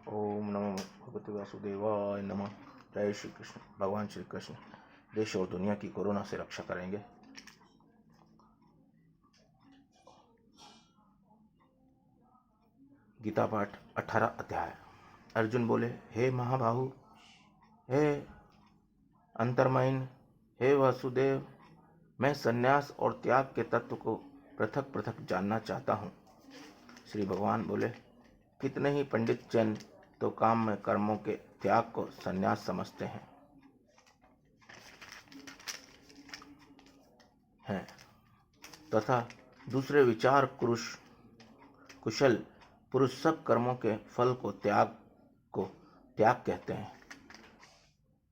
ओम नमो भगवते वासुदेवाय नमः। जय श्री कृष्ण। भगवान श्री कृष्ण देश और दुनिया की कोरोना से रक्षा करेंगे। गीता पाठ 18 अध्याय। अर्जुन बोले, हे महाबाहु, हे अंतर्मयीन, हे वासुदेव, मैं संन्यास और त्याग के तत्व को पृथक पृथक जानना चाहता हूँ। श्री भगवान बोले, कितने ही पंडित जन तो काम में कर्मों के त्याग को संन्यास समझते हैं तथा दूसरे विचार कुशल पुरुष सब कर्मों के फल को त्याग कहते हैं।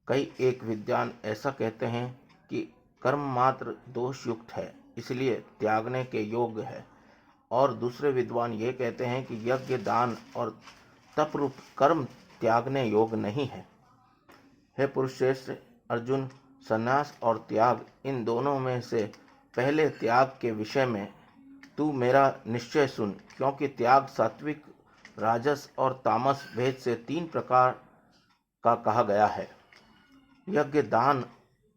कई एक विद्वान ऐसा कहते हैं कि कर्म मात्र दोष युक्त है, इसलिए त्यागने के योग्य है, और दूसरे विद्वान ये कहते हैं कि यज्ञ, दान और तप रूप कर्म त्यागने योग्य नहीं है। हे पुरुषश्रेष्ठ अर्जुन, संन्यास और त्याग, इन दोनों में से पहले त्याग के विषय में तू मेरा निश्चय सुन, क्योंकि त्याग सात्विक, राजस और तामस भेद से 3 प्रकार का कहा गया है। यज्ञ, दान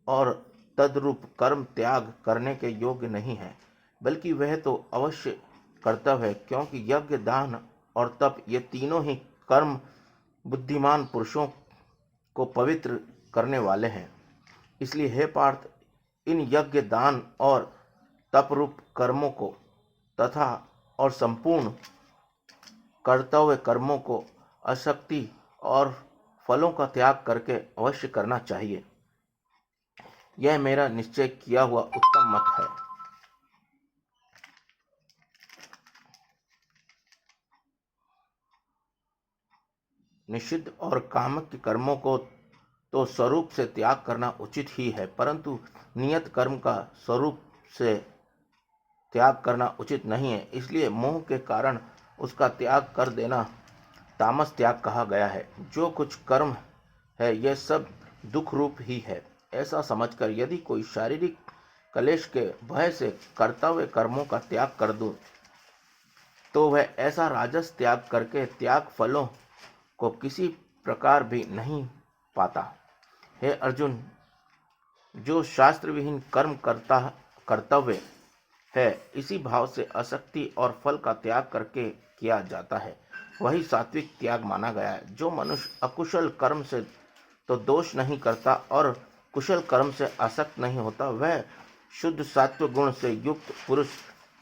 और तद्रूप कर्म त्याग करने के योग्य नहीं है, बल्कि वह तो अवश्य कर्तव्य है, क्योंकि यज्ञ, दान और तप ये तीनों ही कर्म बुद्धिमान पुरुषों को पवित्र करने वाले हैं। इसलिए हे पार्थ, इन यज्ञ, दान और तपरूप कर्मों को तथा और संपूर्ण कर्तव्य कर्मों को आसक्ति और फलों का त्याग करके अवश्य करना चाहिए। यह मेरा निश्चय किया हुआ उत्तम मत है। निषिद्ध और कामक कर्मों को तो स्वरूप से त्याग करना उचित ही है, परंतु नियत कर्म का स्वरूप से त्याग करना उचित नहीं है। इसलिए मोह के कारण उसका त्याग कर देना तामस त्याग कहा गया है। जो कुछ कर्म है यह सब दुख रूप ही है, ऐसा समझकर यदि कोई शारीरिक क्लेश के भय से कर्तव्य कर्मों का त्याग कर दो तो वह ऐसा राजस त्याग करके त्याग फलों को किसी प्रकार भी नहीं पाता। हे अर्जुन, जो शास्त्र विहीन कर्म कर्तव्य है, इसी भाव से आसक्ति और फल का त्याग करके किया जाता है, वही सात्विक त्याग माना गया है। जो मनुष्य अकुशल कर्म से तो दोष नहीं करता और कुशल कर्म से आसक्त नहीं होता, वह शुद्ध सात्व गुण से युक्त पुरुष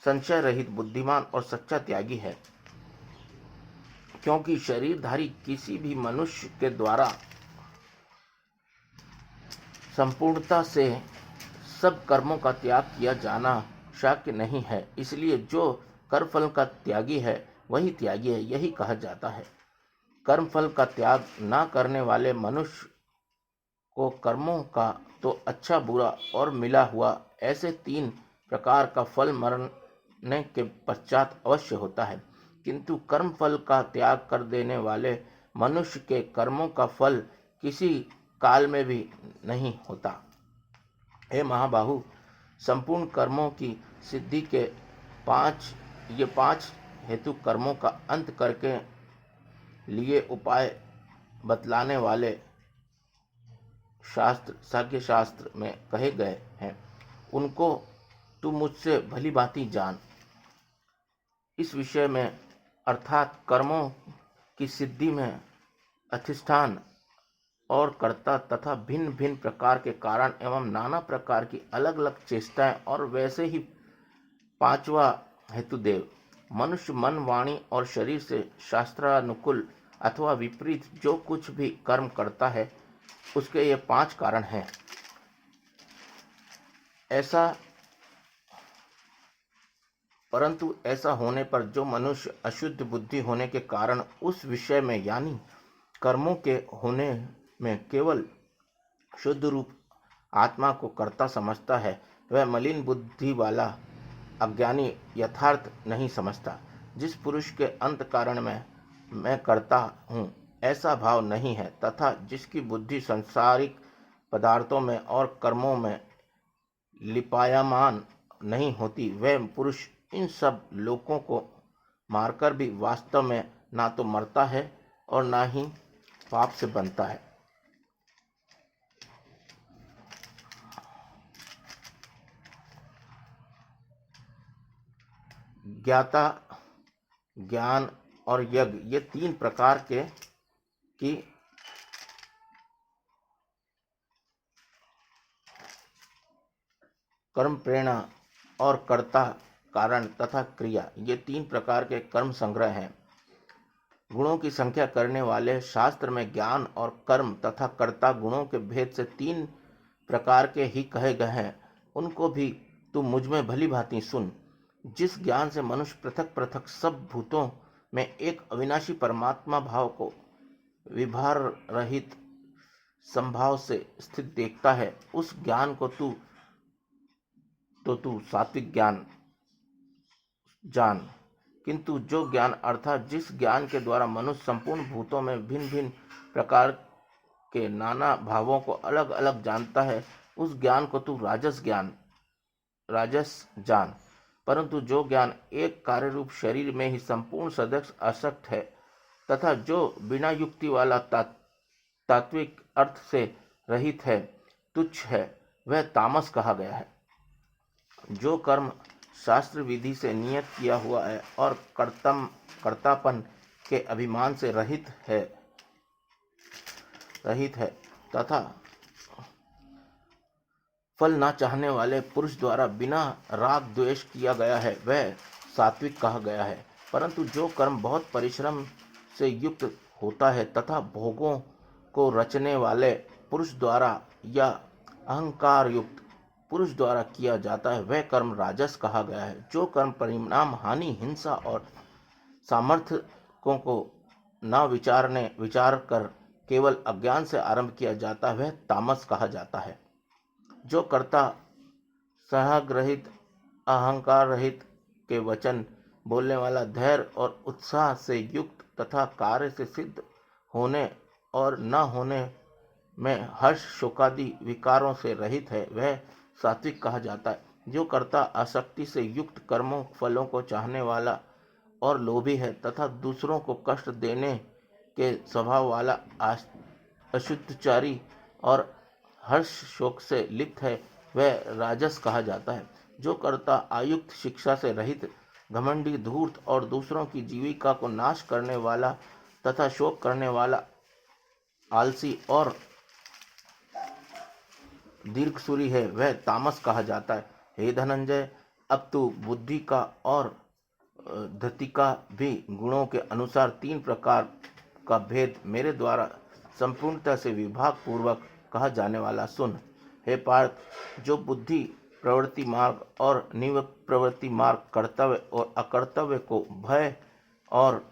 संशय रहित बुद्धिमान और सच्चा त्यागी है। क्योंकि शरीरधारी किसी भी मनुष्य के द्वारा संपूर्णता से सब कर्मों का त्याग किया जाना शक्य नहीं है। इसलिए जो कर्मफल का त्यागी है वही त्यागी है, यही कहा जाता है। कर्मफल का त्याग ना करने वाले मनुष्य को कर्मों का तो अच्छा, बुरा और मिला हुआ ऐसे 3 प्रकार का फल मरने के पश्चात अवश्य होता है, किंतु कर्मफल का त्याग कर देने वाले मनुष्य के कर्मों का फल किसी काल में भी नहीं होता। हे महाबाहु, संपूर्ण कर्मों की सिद्धि के 5 हेतु कर्मों का अंत करके लिए उपाय बतलाने वाले सांख्य शास्त्र में कहे गए हैं, उनको तू मुझसे भली भांति जान। इस विषय में अर्थात कर्मों की सिद्धि में अधिष्ठान और कर्ता तथा भिन्न भिन्न प्रकार के कारण एवं नाना प्रकार की अलग अलग चेष्टाएं, और वैसे ही 5वां हेतु देव, मनुष्य मन, वाणी और शरीर से शास्त्रानुकूल अथवा विपरीत जो कुछ भी कर्म करता है उसके ये 5 कारण हैं। परंतु ऐसा होने पर जो मनुष्य अशुद्ध बुद्धि होने के कारण उस विषय में यानी कर्मों के होने में केवल शुद्ध रूप आत्मा को कर्ता समझता है, वह मलिन बुद्धि वाला अज्ञानी यथार्थ नहीं समझता। जिस पुरुष के अंत कारण में मैं करता हूँ ऐसा भाव नहीं है, तथा जिसकी बुद्धि सांसारिक पदार्थों में और कर्मों में लिपायमान नहीं होती, वह पुरुष इन सब लोगों को मारकर भी वास्तव में ना तो मरता है और ना ही पाप से बनता है। ज्ञाता, ज्ञान और यज्ञ, ये 3 प्रकार के की कर्म प्रेरणा और कर्ता, कारण तथा क्रिया, ये 3 प्रकार के कर्म संग्रह हैं। गुणों की संख्या करने वाले शास्त्र में ज्ञान और कर्म तथा कर्ता गुणों के भेद से 3 प्रकार के ही कहे गए हैं। उनको भी तू मुझ में भली भांति सुन। जिस ज्ञान से मनुष्य पृथक पृथक सब भूतों में एक अविनाशी परमात्मा भाव को विभार रहित संभाव से स्थित देखता है, उस ज्ञान को तू सात्विक ज्ञान जान। किंतु जो ज्ञान अर्थात जिस ज्ञान के द्वारा मनुष्य संपूर्ण भूतों में भिन्न भिन्न प्रकार के नाना भावों को अलग अलग जानता है, उस ज्ञान को तू राजस जान। परंतु जो ज्ञान एक कार्य रूप शरीर में ही संपूर्ण सदस्य आसक्त है तथा जो बिना युक्ति वाला तात्विक अर्थ से रहित है, तुच्छ है, वह तामस कहा गया है। जो कर्म शास्त्र विधि से नियत किया हुआ है और कर्तापन के अभिमान से रहित है तथा फल ना चाहने वाले पुरुष द्वारा बिना राग द्वेष किया गया है, वह सात्विक कहा गया है। परंतु जो कर्म बहुत परिश्रम से युक्त होता है तथा भोगों को रचने वाले पुरुष द्वारा या अहंकार युक्त पुरुष द्वारा किया जाता है, वह कर्म राजस कहा गया है। जो कर्म परिणाम हानि, हिंसा और सामर्थ्यों को न विचार कर केवल अज्ञान से आरंभ किया जाता है, वह तामस कहा जाता है। जो कर्ता सहग रहित, अहंकार रहित के वचन बोलने वाला, धैर्य और उत्साह से युक्त तथा कार्य से सिद्ध होने और न होने में हर्ष शोकादि विकारों से रहित है, वह सात्विक कहा जाता है। जो कर्ता आसक्ति से युक्त कर्मों फलों को चाहने वाला और लोभी है तथा दूसरों को कष्ट देने के स्वभाव वाला, अशुद्धचारी और हर्ष शोक से लिप्त है, वह राजस कहा जाता है। जो कर्ता आयुक्त, शिक्षा से रहित, घमंडी, धूर्त और दूसरों की जीविका को नाश करने वाला तथा शोक करने वाला, आलसी और दीर्घसूरी है, वह तामस कहा जाता है। हे धनंजय, अब तू बुद्धि का और धृति का भी गुणों के अनुसार 3 प्रकार का भेद मेरे द्वारा संपूर्णता से विभाग पूर्वक कहा जाने वाला सुन। हे पार्थ, जो बुद्धि प्रवृत्ति मार्ग और निवृत्ति मार्ग, कर्तव्य और अकर्तव्य को, भय और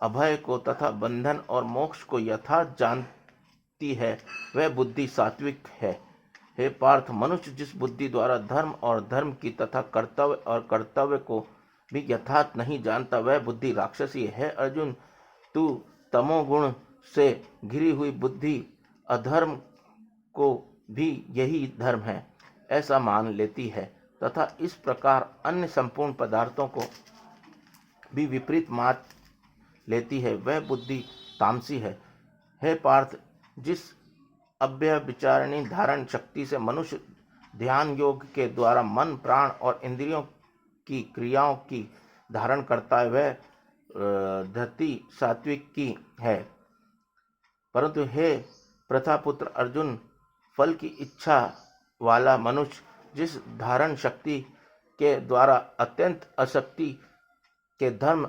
अभय को तथा बंधन और मोक्ष को यथार्थ जानती है, वह बुद्धि सात्विक है। हे पार्थ, मनुष्य जिस बुद्धि द्वारा धर्म और धर्म की तथा कर्तव्य और कर्तव्य को भी यथार्थ नहीं जानता, वह बुद्धि राक्षसी है। अर्जुन, तू तमोगुण से घिरी हुई बुद्धि अधर्म को भी यही धर्म है ऐसा मान लेती है तथा इस प्रकार अन्य संपूर्ण पदार्थों को भी विपरीत मान लेती है, वह बुद्धि तामसी है। हे पार्थ, जिस अव्यभिचारिणी धारण शक्ति से मनुष्य ध्यान योग के द्वारा मन, प्राण और इंद्रियों की क्रियाओं की धारण करता है, वह धृति सात्विक की है। परंतु हे प्रथापुत्र अर्जुन, फल की इच्छा वाला मनुष्य जिस धारण शक्ति के द्वारा अत्यंत आसक्ति के धर्म,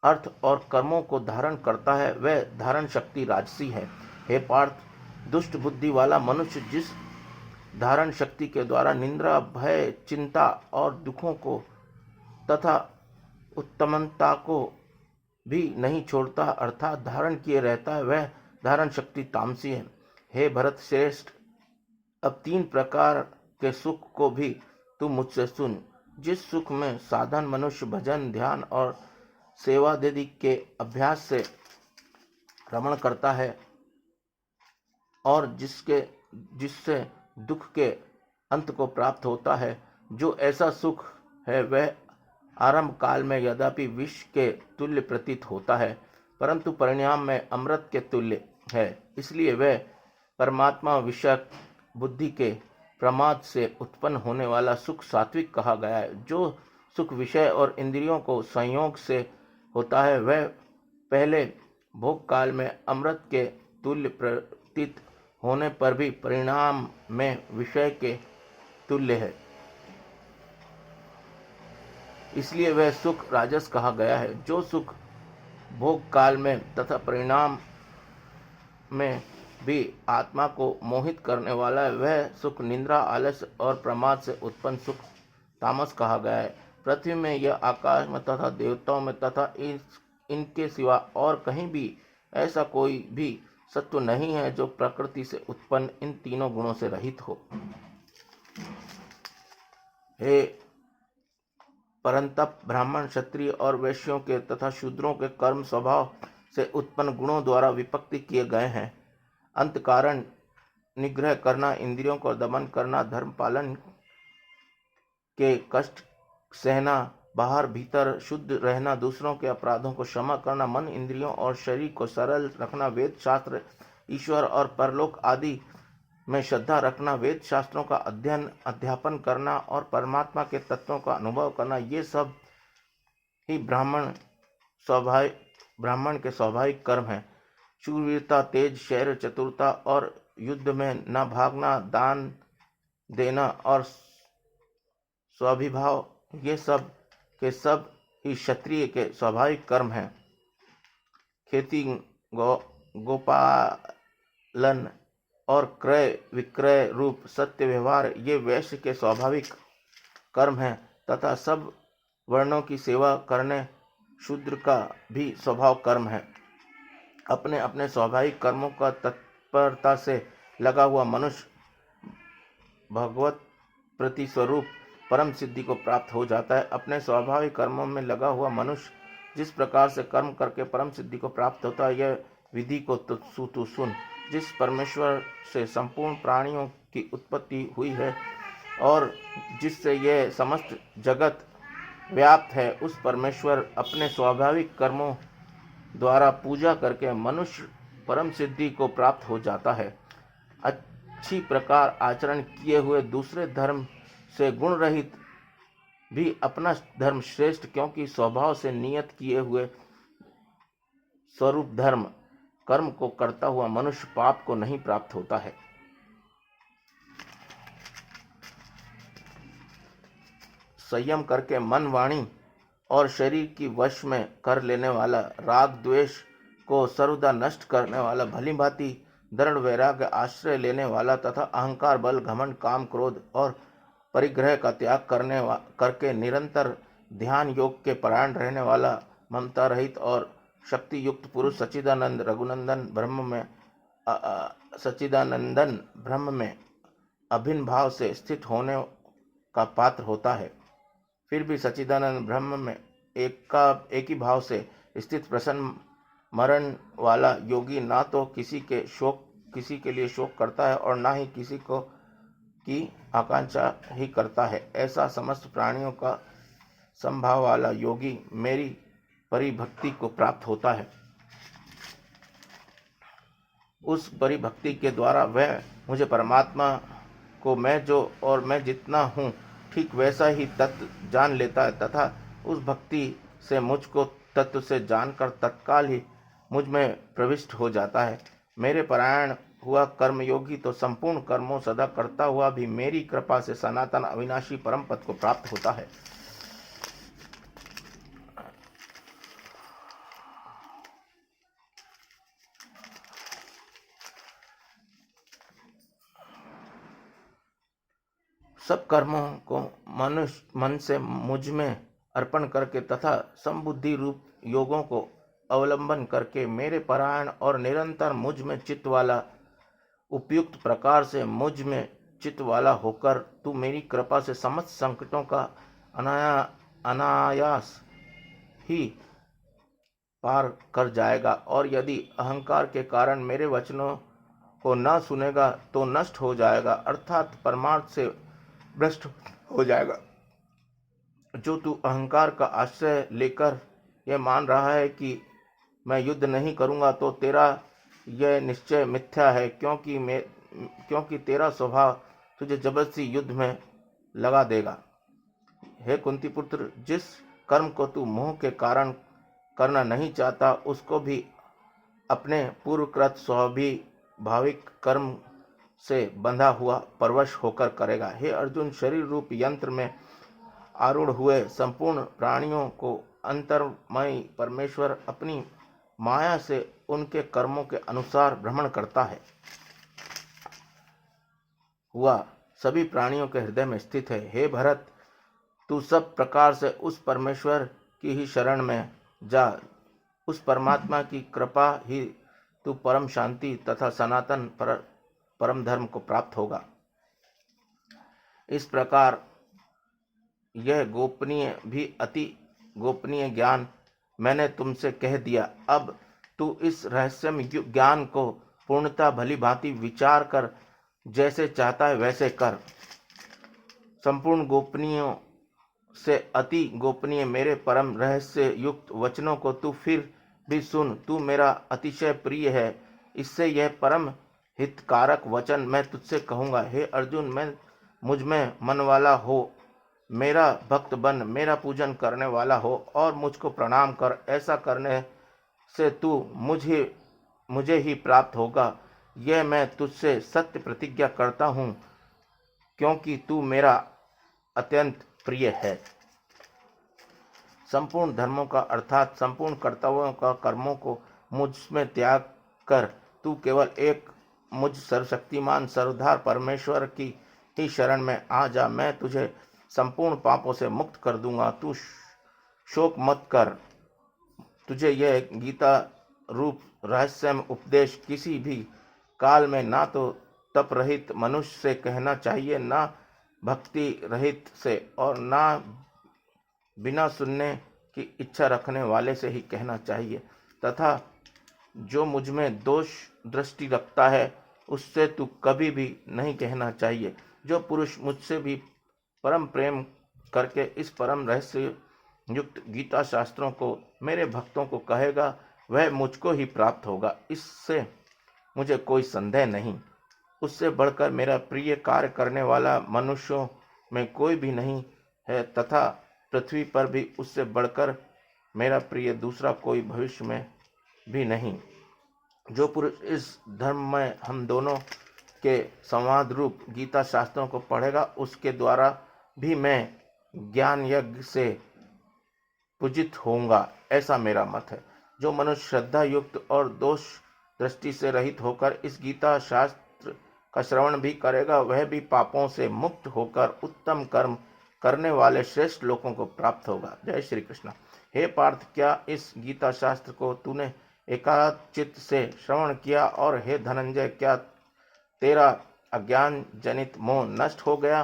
अर्थ और कर्मों को धारण करता है, वह धारण शक्ति राजसी है। हे पार्थ, दुष्ट बुद्धि वाला मनुष्य जिस धारण शक्ति के द्वारा निंद्रा, भय, चिंता और दुखों को तथा उत्तमता को भी नहीं छोड़ता अर्थात धारण किए रहता है, वह धारण शक्ति तामसी है। हे भरत श्रेष्ठ, अब 3 प्रकार के सुख को भी तू मुझसे सुन। जिस सुख में साधन मनुष्य भजन, ध्यान और सेवादि के अभ्यास से रमण करता है और जिससे दुख के अंत को प्राप्त होता है, जो ऐसा सुख है वह आरंभ काल में यद्यपि विष के तुल्य प्रतीत होता है, परंतु परिणाम में अमृत के तुल्य है। इसलिए वह परमात्मा विषयक बुद्धि के प्रमाद से उत्पन्न होने वाला सुख सात्विक कहा गया है। जो सुख विषय और इंद्रियों को संयोग से होता है वह पहले भोग काल में अमृत के तुल्य प्रतीत होने पर भी परिणाम में विषय के तुल्य है। इसलिए वह सुख राजस कहा गया है। जो सुख भोग काल में तथा परिणाम में भी आत्मा को मोहित करने वाला है वह सुख निद्रा, आलस्य और प्रमाद से उत्पन्न सुख तामस कहा गया है। पृथ्वी में या आकाश में तथा देवताओं में तथा इनके सिवा और कहीं भी ऐसा कोई भी सत्व नहीं है जो प्रकृति से उत्पन्न इन तीनों गुणों से रहित हो। हे परंतप ब्राह्मण, क्षत्रिय और वैश्यों के तथा शूद्रों के कर्म स्वभाव से उत्पन्न गुणों द्वारा विभक्ति किए गए हैं। अंत कारण निग्रह करना, इंद्रियों को दमन करना, धर्म पालन के कष्ट सहना, बाहर भीतर शुद्ध रहना, दूसरों के अपराधों को क्षमा करना, मन, इंद्रियों और शरीर को सरल रखना, वेद शास्त्र, ईश्वर और परलोक आदि में श्रद्धा रखना, वेद शास्त्रों का अध्ययन अध्यापन करना और परमात्मा के तत्वों का अनुभव करना, ये सब ही ब्राह्मण के स्वाभाविक कर्म हैं। शूरवीरता, तेज, शौर्य, चतुरता और युद्ध में न भागना, दान देना और स्वाभिभाव, ये सब के सब ही क्षत्रिय के स्वाभाविक कर्म हैं। खेती, गोपालन और क्रय विक्रय रूप सत्य व्यवहार ये वैश्य के स्वाभाविक कर्म हैं तथा सब वर्णों की सेवा करने शूद्र का भी स्वभाव कर्म है। अपने अपने स्वाभाविक कर्मों का तत्परता से लगा हुआ मनुष्य भगवत प्रति स्वरूप परम सिद्धि को प्राप्त हो जाता है। अपने स्वाभाविक कर्मों में लगा हुआ मनुष्य जिस प्रकार से कर्म करके परम सिद्धि को प्राप्त होता है, यह विधि को तू सुन। जिस परमेश्वर से संपूर्ण प्राणियों की उत्पत्ति हुई है और जिससे यह समस्त जगत व्याप्त है, उस परमेश्वर अपने स्वाभाविक कर्मों द्वारा पूजा करके मनुष्य परम सिद्धि को प्राप्त हो जाता है। अच्छी प्रकार आचरण किए हुए दूसरे धर्म से गुण रहित भी अपना धर्म श्रेष्ठ, क्योंकि स्वभाव से नियत किए हुए स्वरूप धर्म कर्म को करता हुआ मनुष्य पाप को नहीं प्राप्त होता है। संयम करके मन, वाणी और शरीर की वश में कर लेने वाला, राग द्वेष को सर्वदा नष्ट करने वाला, भली भांति दृढ़ वैराग्य आश्रय लेने वाला तथा अहंकार, बल, घमंड, काम, क्रोध और परिग्रह का त्याग करके निरंतर ध्यान योग के परायण रहने वाला, ममता रहित और शक्ति युक्त पुरुष सच्चिदानंद ब्रह्म में अभिन्न भाव से स्थित होने का पात्र होता है। फिर भी सच्चिदानंद ब्रह्म में एक ही भाव से स्थित प्रसन्न मरण वाला योगी ना तो किसी के लिए शोक करता है और ना ही किसी को की आकांक्षा ही करता है। ऐसा समस्त प्राणियों का संभाव वाला योगी मेरी परिभक्ति को प्राप्त होता है। उस परिभक्ति के द्वारा वह मुझे परमात्मा को मैं जो और मैं जितना हूँ ठीक वैसा ही तत्व जान लेता है तथा उस भक्ति से मुझको तत्व से जानकर तत्काल ही मुझ में प्रविष्ट हो जाता है। मेरे परायण हुआ कर्मयोगी तो संपूर्ण कर्मों सदा करता हुआ भी मेरी कृपा से सनातन अविनाशी परम पद को प्राप्त होता है। सब कर्मों को मनुष्य मन से मुझ में अर्पण करके तथा समबुद्धि रूप योगों को अवलंबन करके मेरे परायण और निरंतर मुझ में चित्त वाला, उपयुक्त प्रकार से मुझ में चित्त वाला होकर तू मेरी कृपा से समस्त संकटों का अनायास ही पार कर जाएगा। और यदि अहंकार के कारण मेरे वचनों को न सुनेगा तो नष्ट हो जाएगा, अर्थात परमार्थ से भ्रष्ट हो जाएगा। जो तू अहंकार का आश्रय लेकर यह मान रहा है कि मैं युद्ध नहीं करूँगा तो तेरा यह निश्चय मिथ्या है, क्योंकि तेरा स्वभाव तुझे जबरदस्ती युद्ध में लगा देगा। हे कुंती पुत्र, जिस कर्म को तू मोह के कारण करना नहीं चाहता, उसको भी अपने पूर्वकृत स्वाभाविक कर्म से बंधा हुआ परवश होकर करेगा। हे अर्जुन, शरीर रूप यंत्र में आरूढ़ हुए संपूर्ण प्राणियों को अंतर्मयी परमेश्वर अपनी माया से उनके कर्मों के अनुसार भ्रमण करता है हुआ सभी प्राणियों के हृदय में स्थित है। हे भरत, तू सब प्रकार से उस परमेश्वर की ही शरण में जा। उस परमात्मा की कृपा ही तू परम शांति तथा सनातन परम धर्म को प्राप्त होगा। इस प्रकार यह गोपनीय भी अति गोपनीय ज्ञान मैंने तुमसे कह दिया। अब तू इस रहस्यमय ज्ञान को पूर्णतः भली भांति विचार कर जैसे चाहता है वैसे कर। संपूर्ण गोपनीयों से अति गोपनीय मेरे परम रहस्य युक्त वचनों को तू फिर भी सुन। तू मेरा अतिशय प्रिय है, इससे यह परम हितकारक वचन मैं तुझसे कहूँगा। हे अर्जुन, मुझ में मन वाला हो, मेरा भक्त बन, मेरा पूजन करने वाला हो और मुझको प्रणाम कर। ऐसा करने से तू मुझे ही प्राप्त होगा। यह मैं तुझसे सत्य प्रतिज्ञा करता हूँ, क्योंकि तू मेरा अत्यंत प्रिय है। संपूर्ण धर्मों का अर्थात संपूर्ण कर्तव्यों का कर्मों को मुझ में त्याग कर तू केवल एक मुझ सर्वशक्तिमान सर्वधार परमेश्वर की ही शरण में आ जा। मैं तुझे संपूर्ण पापों से मुक्त कर दूंगा। तू शोक मत कर। तुझे यह गीता रूप रहस्यमय उपदेश किसी भी काल में ना तो तप रहित मनुष्य से कहना चाहिए, ना भक्ति रहित से, और ना बिना सुनने की इच्छा रखने वाले से ही कहना चाहिए, तथा जो मुझ में दोष दृष्टि रखता है उससे तू कभी भी नहीं कहना चाहिए। जो पुरुष मुझसे भी परम प्रेम करके इस परम रहस्य युक्त गीता शास्त्रों को मेरे भक्तों को कहेगा, वह मुझको ही प्राप्त होगा। इससे मुझे कोई संदेह नहीं। उससे बढ़कर मेरा प्रिय कार्य करने वाला मनुष्यों में कोई भी नहीं है, तथा पृथ्वी पर भी उससे बढ़कर मेरा प्रिय दूसरा कोई भविष्य में भी नहीं। जो पुरुष इस धर्म में हम दोनों के संवाद रूप गीता शास्त्रों को पढ़ेगा, उसके द्वारा भी मैं ज्ञान यज्ञ से पूजित होऊंगा, ऐसा मेरा मत है। जो मनुष्य श्रद्धा युक्त और दोष दृष्टि से रहित होकर इस गीता शास्त्र का श्रवण भी करेगा, वह भी पापों से मुक्त होकर उत्तम कर्म करने वाले श्रेष्ठ लोगों को प्राप्त होगा। जय श्री कृष्ण। हे पार्थ, क्या इस गीता शास्त्र को तूने एकाग्र चित्त से श्रवण किया? और हे धनंजय, क्या तेरा अज्ञान जनित मोह नष्ट हो गया?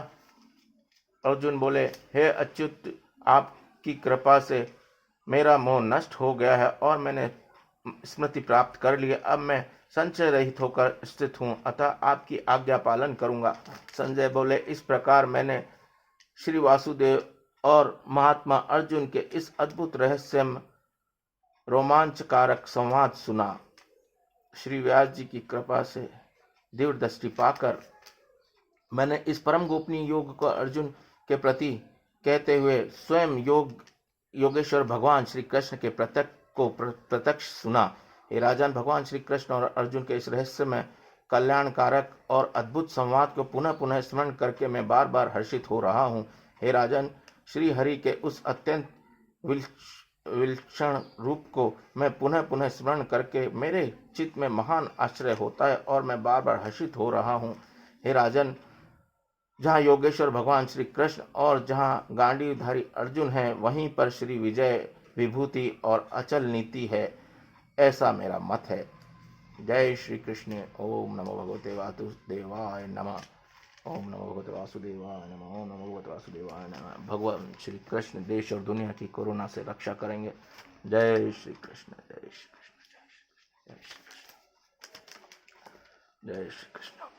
अर्जुन बोले, हे अच्युत, आपकी कृपा से मेरा मोह नष्ट हो गया है और मैंने स्मृति प्राप्त कर ली। अब मैं संशय रहित होकर स्थित हूँ, अतः आपकी आज्ञा पालन करूंगा। संजय बोले, इस प्रकार मैंने श्री वासुदेव और महात्मा अर्जुन के इस अद्भुत रहस्यमय रोमांचकारक संवाद सुना। श्री व्यास जी की कृपा से दिव्य दृष्टि पाकर मैंने इस परम गोपनीय योग को अर्जुन के प्रति कहते हुए स्वयं योगेश्वर भगवान श्री कृष्ण के प्रत्यक्ष सुना। हे राजन, भगवान श्री कृष्ण और अर्जुन के इस रहस्य में कल्याणकारक और अद्भुत संवाद को पुनः पुनः स्मरण करके मैं बार बार हर्षित हो रहा हूँ। हे राजन, श्री हरि के उस अत्यंत विलक्षण रूप को मैं पुनः पुनः स्मरण करके मेरे चित्त में महान आश्चर्य होता है और मैं बार बार हर्षित हो रहा हूँ। हे राजन, जहाँ योगेश्वर भगवान श्री कृष्ण और जहाँ गांडीवधारी अर्जुन है, वहीं पर श्री विजय विभूति और अचल नीति है, ऐसा मेरा मत है। जय श्री कृष्ण। ओम नमो भगवते वासुदेवाय नमः। ओम नमो भगवते वासुदेवाय नमः। ओम नमो भगवते वासुदेवाय नमः। भगवान श्री कृष्ण देश और दुनिया की कोरोना से रक्षा करेंगे। जय श्री कृष्ण। जय श्री कृष्ण। जय श्री कृष्ण। जय श्री कृष्ण।